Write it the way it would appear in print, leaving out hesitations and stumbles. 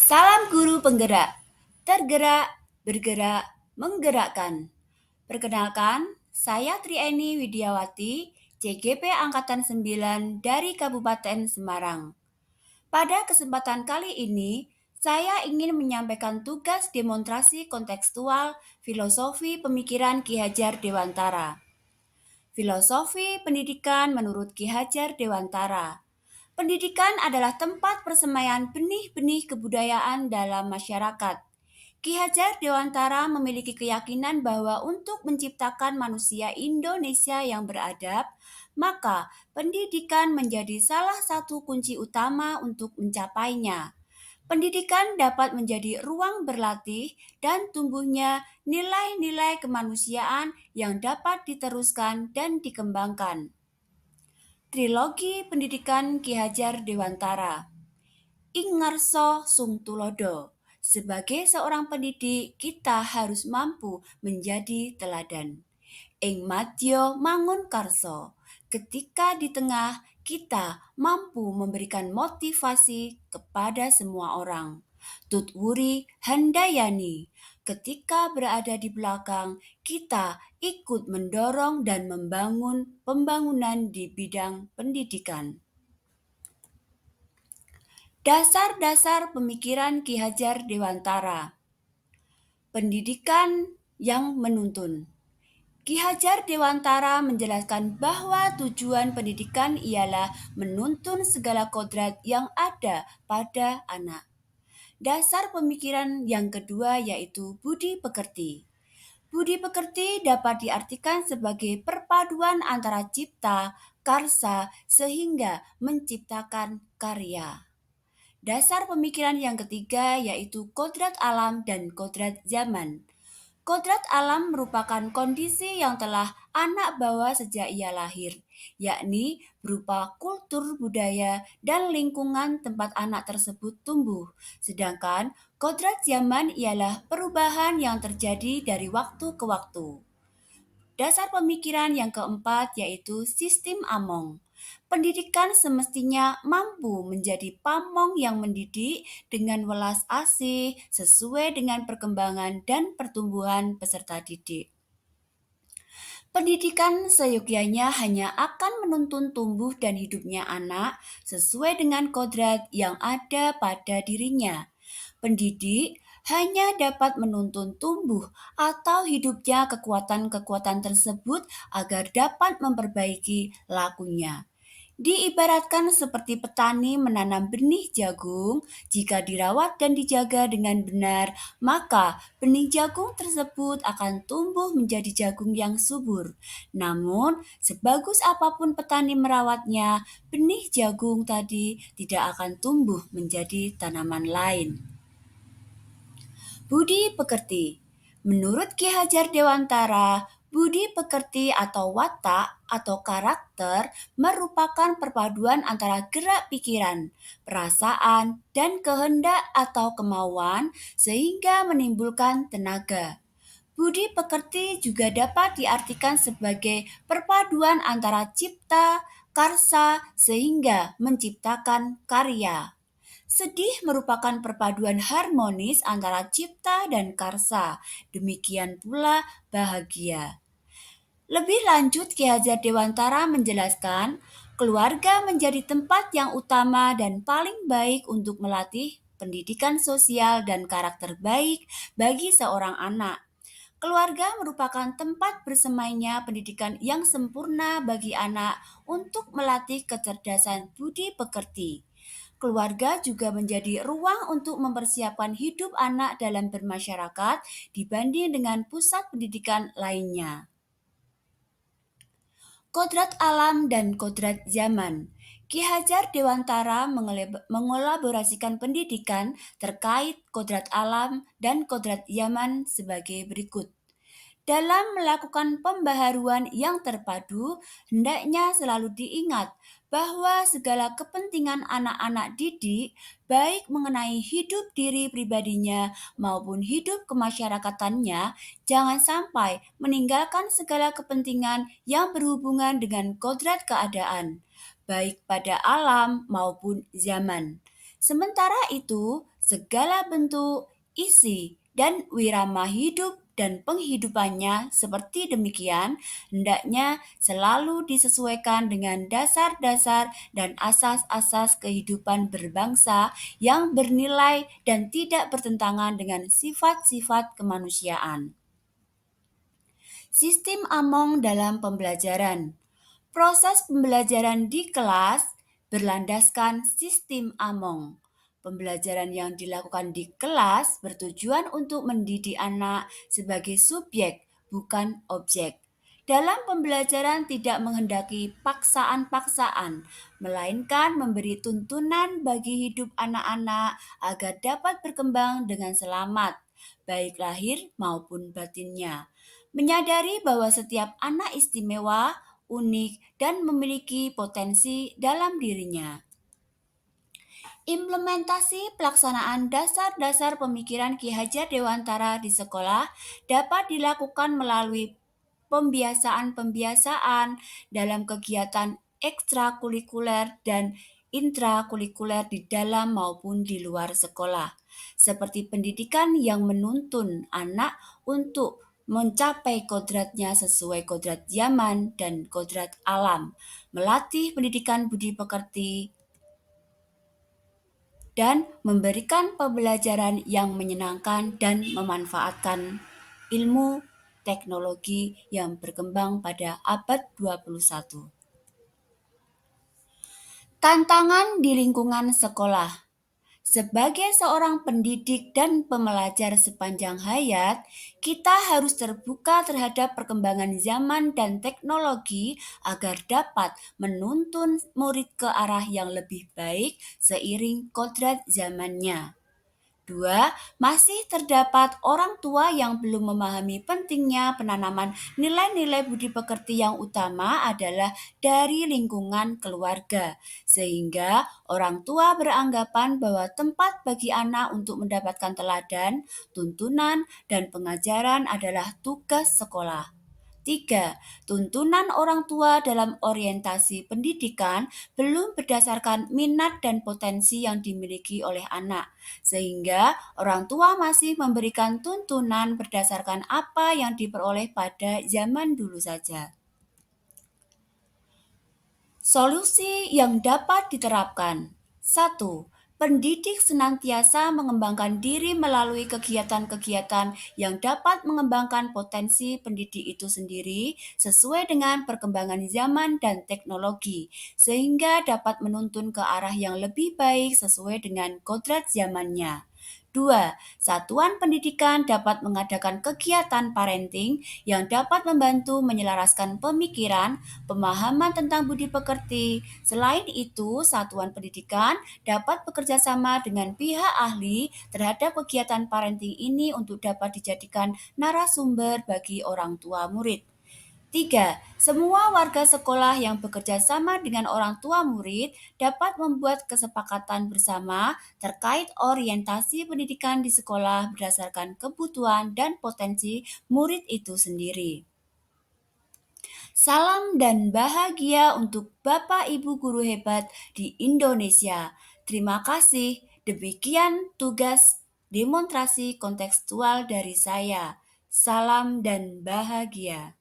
Salam guru penggerak, tergerak, bergerak, menggerakkan. Perkenalkan, saya Trieni Widiawati, CGP Angkatan 9 dari Kabupaten Semarang. Pada kesempatan kali ini, saya ingin menyampaikan tugas demonstrasi kontekstual filosofi pemikiran Ki Hajar Dewantara. Filosofi pendidikan menurut Ki Hajar Dewantara. Pendidikan adalah tempat persemaian benih-benih kebudayaan dalam masyarakat. Ki Hajar Dewantara memiliki keyakinan bahwa untuk menciptakan manusia Indonesia yang beradab, maka pendidikan menjadi salah satu kunci utama untuk mencapainya. Pendidikan dapat menjadi ruang berlatih dan tumbuhnya nilai-nilai kemanusiaan yang dapat diteruskan dan dikembangkan. Trilogi Pendidikan Ki Hajar Dewantara. Ing ngarsa sung tulodo. Sebagai seorang pendidik, kita harus mampu menjadi teladan. Ing madya mangun karso. Ketika di tengah, kita mampu memberikan motivasi kepada semua orang. Tutwuri handayani. Ketika berada di belakang, kita ikut mendorong dan membangun pembangunan di bidang pendidikan. Dasar-dasar pemikiran Ki Hajar Dewantara. Pendidikan yang menuntun. Ki Hajar Dewantara menjelaskan bahwa tujuan pendidikan ialah menuntun segala kodrat yang ada pada anak. Dasar pemikiran yang kedua yaitu budi pekerti. Budi pekerti dapat diartikan sebagai perpaduan antara cipta, karsa, sehingga menciptakan karya. Dasar pemikiran yang ketiga yaitu kodrat alam dan kodrat zaman. Kodrat alam merupakan kondisi yang telah anak bawa sejak ia lahir, yakni berupa kultur, budaya, dan lingkungan tempat anak tersebut tumbuh. Sedangkan kodrat zaman ialah perubahan yang terjadi dari waktu ke waktu. Dasar pemikiran yang keempat yaitu sistem Among. Pendidikan semestinya mampu menjadi pamong yang mendidik dengan welas asih sesuai dengan perkembangan dan pertumbuhan peserta didik. Pendidikan seyogyanya hanya akan menuntun tumbuh dan hidupnya anak sesuai dengan kodrat yang ada pada dirinya. Pendidik hanya dapat menuntun tumbuh atau hidupnya kekuatan-kekuatan tersebut agar dapat memperbaiki lakunya. Diibaratkan seperti petani menanam benih jagung, jika dirawat dan dijaga dengan benar, maka benih jagung tersebut akan tumbuh menjadi jagung yang subur. Namun, sebagus apapun petani merawatnya, benih jagung tadi tidak akan tumbuh menjadi tanaman lain. Budi pekerti. Menurut Ki Hajar Dewantara, budi pekerti atau watak atau karakter merupakan perpaduan antara gerak pikiran, perasaan, dan kehendak atau kemauan sehingga menimbulkan tenaga. Budi pekerti juga dapat diartikan sebagai perpaduan antara cipta, karsa, sehingga menciptakan karya. Sedih merupakan perpaduan harmonis antara cipta dan karsa, demikian pula bahagia. Lebih lanjut, Ki Hajar Dewantara menjelaskan, keluarga menjadi tempat yang utama dan paling baik untuk melatih pendidikan sosial dan karakter baik bagi seorang anak. Keluarga merupakan tempat bersemainya pendidikan yang sempurna bagi anak untuk melatih kecerdasan budi pekerti. Keluarga juga menjadi ruang untuk mempersiapkan hidup anak dalam bermasyarakat dibanding dengan pusat pendidikan lainnya. Kodrat alam dan kodrat zaman. Ki Hajar Dewantara mengolaborasikan pendidikan terkait kodrat alam dan kodrat zaman sebagai berikut. Dalam melakukan pembaharuan yang terpadu, hendaknya selalu diingat bahwa segala kepentingan anak-anak didik, baik mengenai hidup diri pribadinya maupun hidup kemasyarakatannya, jangan sampai meninggalkan segala kepentingan yang berhubungan dengan kodrat keadaan, baik pada alam maupun zaman. Sementara itu, Segala bentuk, isi, dan wirama hidup dan penghidupannya seperti demikian hendaknya selalu disesuaikan dengan dasar-dasar dan asas-asas kehidupan berbangsa yang bernilai dan tidak bertentangan dengan sifat-sifat kemanusiaan. Sistem Among dalam pembelajaran. Proses pembelajaran di kelas berlandaskan sistem Among. Pembelajaran yang dilakukan di kelas bertujuan untuk mendidik anak sebagai subjek, bukan objek. Dalam pembelajaran tidak menghendaki paksaan-paksaan, melainkan memberi tuntunan bagi hidup anak-anak agar dapat berkembang dengan selamat, baik lahir maupun batinnya. Menyadari bahwa setiap anak istimewa, unik, dan memiliki potensi dalam dirinya. Implementasi pelaksanaan dasar-dasar pemikiran Ki Hajar Dewantara di sekolah dapat dilakukan melalui pembiasaan-pembiasaan dalam kegiatan ekstrakurikuler dan intrakurikuler di dalam maupun di luar sekolah, seperti pendidikan yang menuntun anak untuk mencapai kodratnya sesuai kodrat zaman dan kodrat alam, melatih pendidikan budi pekerti, dan memberikan pembelajaran yang menyenangkan dan memanfaatkan ilmu teknologi yang berkembang pada abad 21. Tantangan di lingkungan sekolah. Sebagai seorang pendidik dan pembelajar sepanjang hayat, kita harus terbuka terhadap perkembangan zaman dan teknologi agar dapat menuntun murid ke arah yang lebih baik seiring kodrat zamannya. 2, masih terdapat orang tua yang belum memahami pentingnya penanaman nilai-nilai budi pekerti yang utama adalah dari lingkungan keluarga, sehingga orang tua beranggapan bahwa tempat bagi anak untuk mendapatkan teladan, tuntunan, dan pengajaran adalah tugas sekolah. 3. Tuntunan orang tua dalam orientasi pendidikan belum berdasarkan minat dan potensi yang dimiliki oleh anak, sehingga orang tua masih memberikan tuntunan berdasarkan apa yang diperoleh pada zaman dulu saja. Solusi yang dapat diterapkan. 1. Pendidik senantiasa mengembangkan diri melalui kegiatan-kegiatan yang dapat mengembangkan potensi pendidik itu sendiri sesuai dengan perkembangan zaman dan teknologi, sehingga dapat menuntun ke arah yang lebih baik sesuai dengan kodrat zamannya. 2. Satuan pendidikan dapat mengadakan kegiatan parenting yang dapat membantu menyelaraskan pemikiran, pemahaman tentang budi pekerti. Selain itu, satuan pendidikan dapat bekerja sama dengan pihak ahli terhadap kegiatan parenting ini untuk dapat dijadikan narasumber bagi orang tua murid. 3. Semua warga sekolah yang bekerja sama dengan orang tua murid dapat membuat kesepakatan bersama terkait orientasi pendidikan di sekolah berdasarkan kebutuhan dan potensi murid itu sendiri. Salam dan bahagia untuk Bapak Ibu guru hebat di Indonesia. Terima kasih. Demikian tugas demonstrasi kontekstual dari saya. Salam dan bahagia.